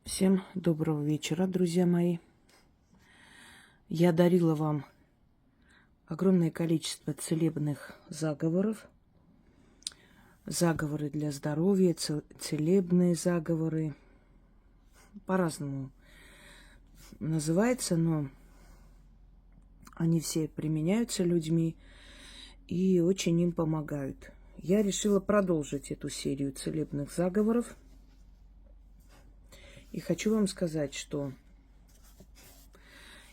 Всем доброго вечера, друзья мои. Я дарила вам огромное количество целебных заговоров. Заговоры для здоровья, целебные заговоры. По-разному называется, но они все применяются людьми и очень им помогают. Я решила продолжить эту серию целебных заговоров. И хочу вам сказать, что,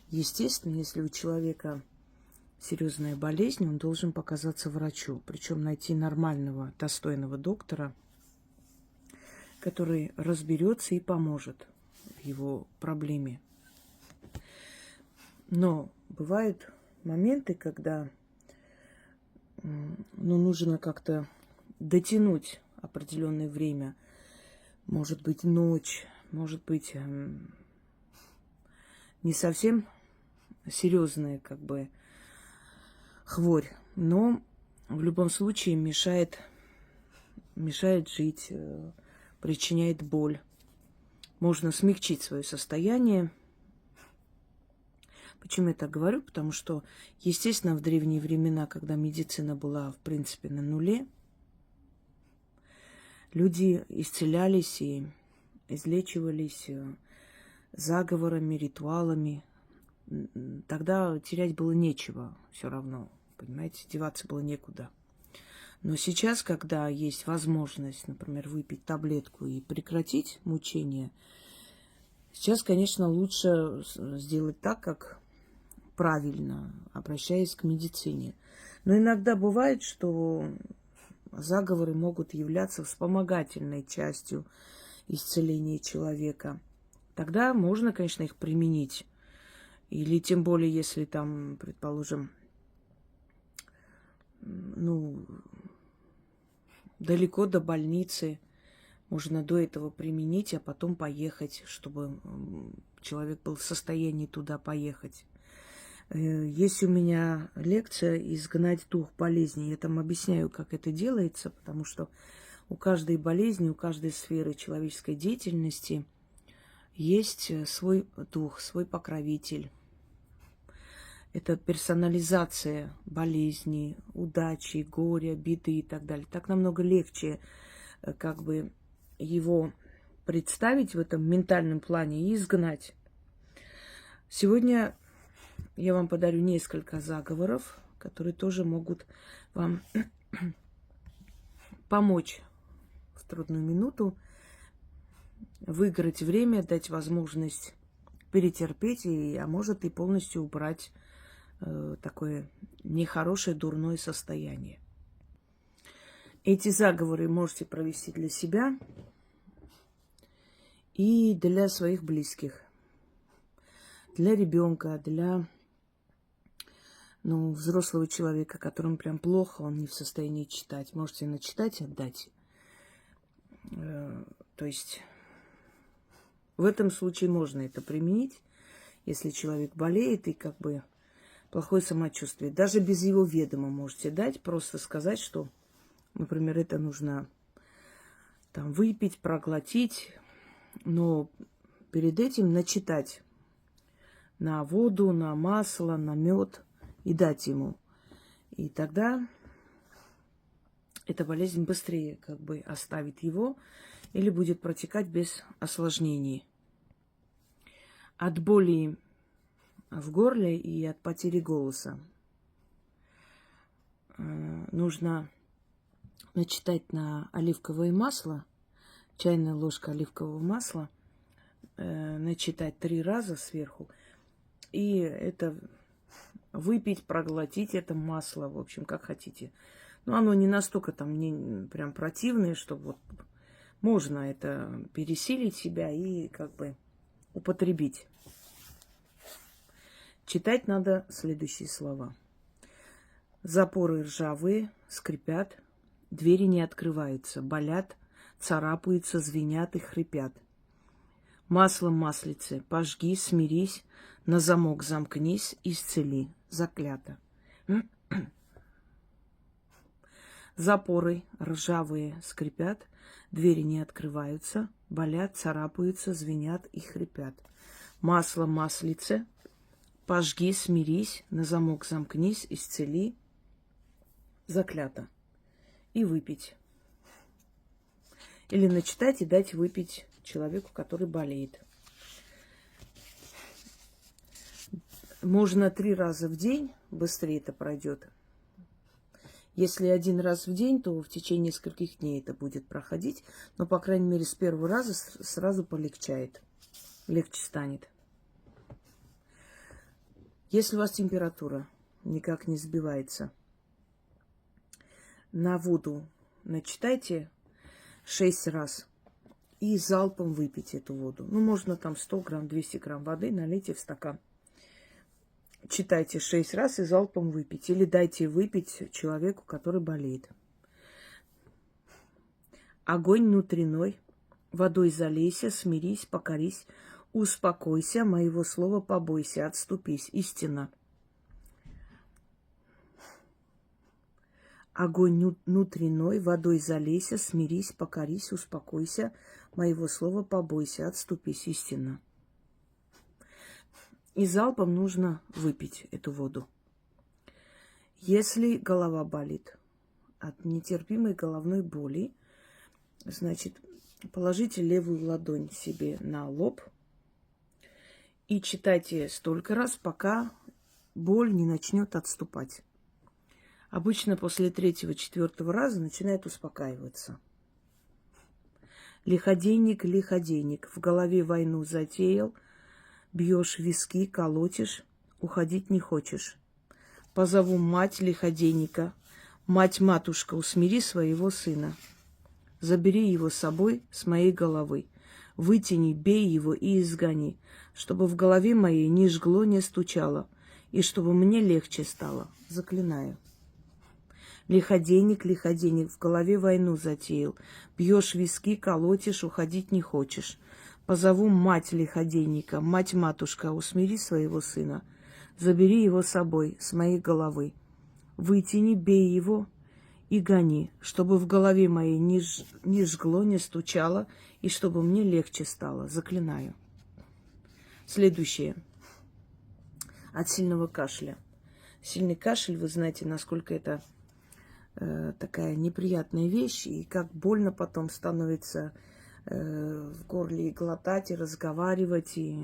естественно, если у человека серьезная болезнь, он должен показаться врачу. Причем найти нормального, достойного доктора, который разберется и поможет в его проблеме. Но бывают моменты, когда нужно как-то дотянуть определенное время. Может быть, ночь, может быть, не совсем серьезная, хворь, но в любом случае мешает жить, причиняет боль. Можно смягчить свое состояние. Почему я так говорю? Потому что, естественно, в древние времена, когда медицина была, в принципе, на нуле, люди исцелялись и излечивались заговорами, ритуалами. Тогда терять было нечего все равно, понимаете, деваться было некуда. Но сейчас, когда есть возможность, например, выпить таблетку и прекратить мучения, сейчас, конечно, лучше сделать так, как правильно, обращаясь к медицине. Но иногда бывает, что заговоры могут являться вспомогательной частью исцеления человека. Тогда можно, конечно, их применить. Или тем более, если там, предположим, далеко до больницы, можно до этого применить, а потом поехать, чтобы человек был в состоянии туда поехать. Есть у меня лекция «Изгнать дух болезни». Я там объясняю, как это делается, потому что у каждой болезни, у каждой сферы человеческой деятельности есть свой дух, свой покровитель. Это персонализация болезни, удачи, горя, беды и так далее. Так намного легче его представить в этом ментальном плане и изгнать. Сегодня я вам подарю несколько заговоров, которые тоже могут вам помочь в трудную минуту, выиграть время, дать возможность перетерпеть, а может и полностью убрать такое нехорошее, дурное состояние. Эти заговоры можете провести для себя и для своих близких, для ребенка, для взрослого человека, которому прям плохо, он не в состоянии читать. Можете начитать и отдать. То есть в этом случае можно это применить, если человек болеет и плохое самочувствие. Даже без его ведома можете дать, просто сказать, что, например, это нужно выпить, проглотить, но перед этим начитать на воду, на масло, на мед и дать ему. И тогда эта болезнь быстрее оставит его или будет протекать без осложнений. От боли в горле и от потери голоса нужно начитать на оливковое масло, чайная ложка оливкового масла, начитать 3 раза сверху, и это выпить, проглотить это масло, в общем, как хотите. Но оно не настолько не прям противное, что можно это пересилить себя и употребить. Читать надо следующие слова. Запоры ржавые, скрипят, двери не открываются, болят, царапаются, звенят и хрипят. Маслом маслице, пожги, смирись, на замок замкнись, исцели, заклято. Запоры ржавые скрипят, двери не открываются, болят, царапаются, звенят и хрипят. Масло маслице, пожги, смирись, на замок замкнись, исцели, заклято. И выпить. Или начитать и дать выпить человеку, который болеет. Можно 3 раза в день, быстрее это пройдет. Если 1 раз в день, то в течение нескольких дней это будет проходить. Но, по крайней мере, с первого раза сразу полегчает. Легче станет. Если у вас температура никак не сбивается, на воду начитайте 6 раз и залпом выпейте эту воду. Ну, можно там 100 грамм, 200 грамм воды налейте в стакан. Читайте 6 раз и залпом выпить. Или дайте выпить человеку, который болеет. Огонь внутренной, водой залейся, смирись, покорись, успокойся, моего слова побойся, отступись, истина. Огонь внутренной, водой залейся, смирись, покорись, успокойся, моего слова побойся, отступись, истина. И залпом нужно выпить эту воду. Если голова болит от нетерпимой головной боли, значит, положите левую ладонь себе на лоб и читайте столько раз, пока боль не начнет отступать. Обычно после 3-4 раза начинает успокаиваться. Лиходейник, лиходейник, в голове войну затеял, бьешь виски, колотишь, уходить не хочешь. Позову мать лиходейника, мать-матушка, усмири своего сына. Забери его с собой с моей головы. Вытяни, бей его и изгони, чтобы в голове моей ни жгло, не стучало, и чтобы мне легче стало. Заклинаю. Лиходейник, лиходейник, в голове войну затеял. Бьешь виски, колотишь, уходить не хочешь. Позову мать лиходейника, мать-матушка, усмири своего сына. Забери его с собой, с моей головы. Вытяни, бей его и гони, чтобы в голове моей ни жгло, не стучало, и чтобы мне легче стало. Заклинаю. Следующее. От сильного кашля. Сильный кашель, вы знаете, насколько это такая неприятная вещь, и как больно потом становится в горле и глотать, и разговаривать, и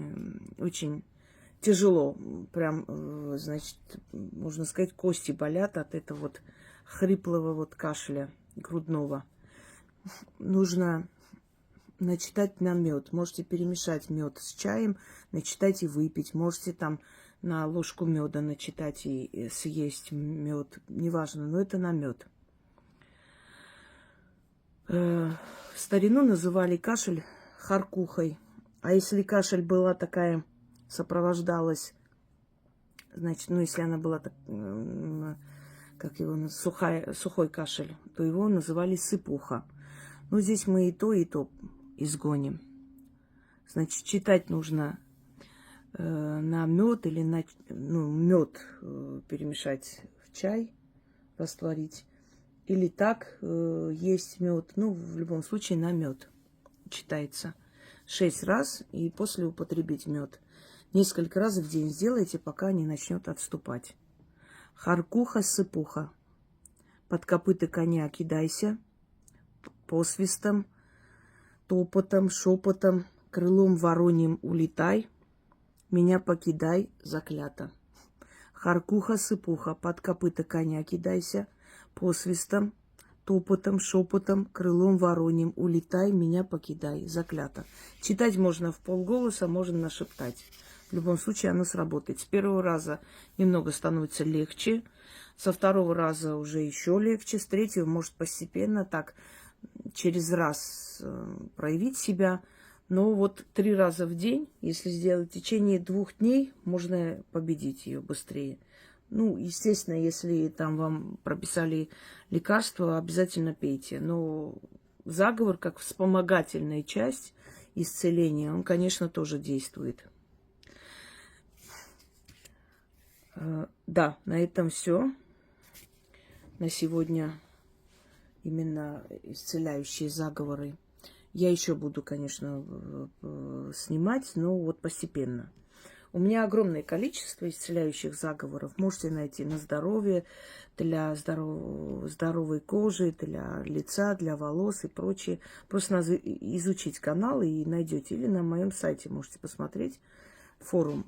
очень тяжело. Прям, значит, можно сказать, кости болят от этого вот хриплого вот кашля грудного. Нужно начитать на мед. Можете перемешать мед с чаем, начитать и выпить. Можете там на ложку меда начитать и съесть мед. Неважно, но это на мед. В старину называли кашель харкухой. А если кашель была такая, сопровождалась, значит, ну, если она была, как его называют, сухой кашель, то его называли сыпуха. Ну, здесь мы и то изгоним. Значит, читать нужно на мед или на мед перемешать в чай, растворить. Или так есть мед. Ну, в любом случае, на мед читается 6 раз и после употребить мед. Несколько раз в день сделайте, пока не начнет отступать. Харкуха-сыпуха. Под копыта коня кидайся, посвистом, топотом, шепотом, крылом вороньим улетай, меня покидай, заклято. Харкуха-сыпуха. Под копыта коня кидайся, посвистом, топотом, шепотом, крылом вороньим улетай, меня покидай, заклято. Читать можно в полголоса, можно нашептать. В любом случае оно сработает. С первого раза немного становится легче, со второго раза уже еще легче, с третьего может постепенно так через раз проявить себя. Но вот 3 раза в день, если сделать в течение 2 дней, можно победить ее быстрее. Ну, естественно, если там вам прописали лекарство, обязательно пейте. Но заговор, как вспомогательная часть исцеления, он, конечно, тоже действует. Да, на этом все. На сегодня именно исцеляющие заговоры Я еще буду, конечно, снимать, но вот постепенно. У меня огромное количество исцеляющих заговоров. Можете найти на здоровье, для здоровой кожи, для лица, для волос и прочее. Просто надо изучить канал и найдете. Или на моем сайте можете посмотреть. Форум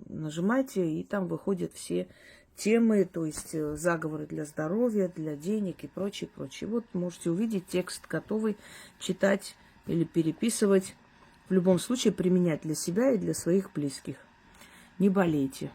нажимайте, и там выходят все темы, то есть заговоры для здоровья, для денег и прочее, прочее. Вот можете увидеть текст готовый, читать или переписывать. В любом случае применять для себя и для своих близких. Не болейте.